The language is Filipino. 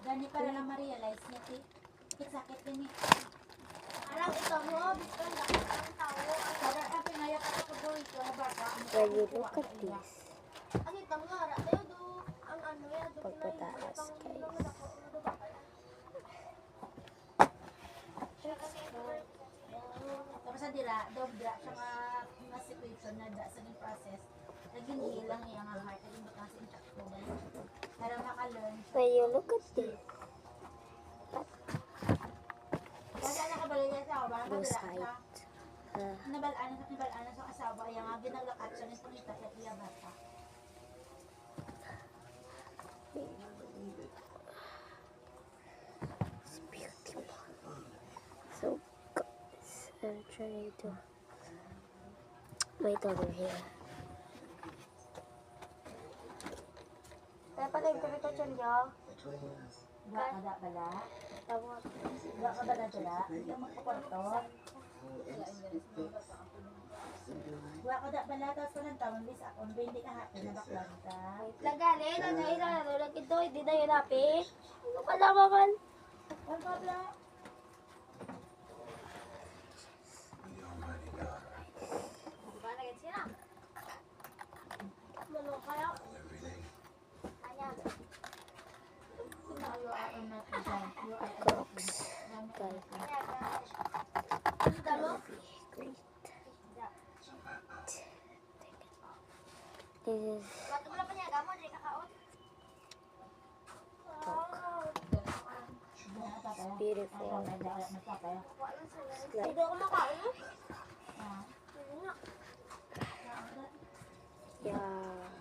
Gani para lang ma-realize niya, sakit din eh. Parang ito mo, bisan lang ang tao. Para ang pinaya ka ko doon ito, baka. When you look at this, Ang ito mo, tayo do, ang ano yan, do pagpataas guys. Tapos sa dira, dobra siya nga situation na da sa process. Naging hilang iyang heart, naging bakas intact ko ba? Para maka-learn. When you look at this, Kasi ano ka ba rin sa awa? lose height. Nabalaan sa asawa, yung nga ginaglakat siya ng pangita at iya bata. It's beautiful. So guys, I'm trying to wait over here. Kaya pala yung ito dyan niya. Wa ka da bala? Tawag. Wa ka bala dala? Yung magkakwarto? Wa ka da bala, tapos ko ng tawang bis ako, hindi ka happy na baklanta. Lagalin, ang dahil na nalulog ito, hindi na yun happy. Ano pala maman? Ang kabla? Diba na ganyan sila? Malo kaya? Ayan. You are on my design. You are Crocs. Guys, Ang dalo? great. This is Bato mo lang pa niya, gamon, di kakaon. beautiful. It's like Hindi ako makain. yeah,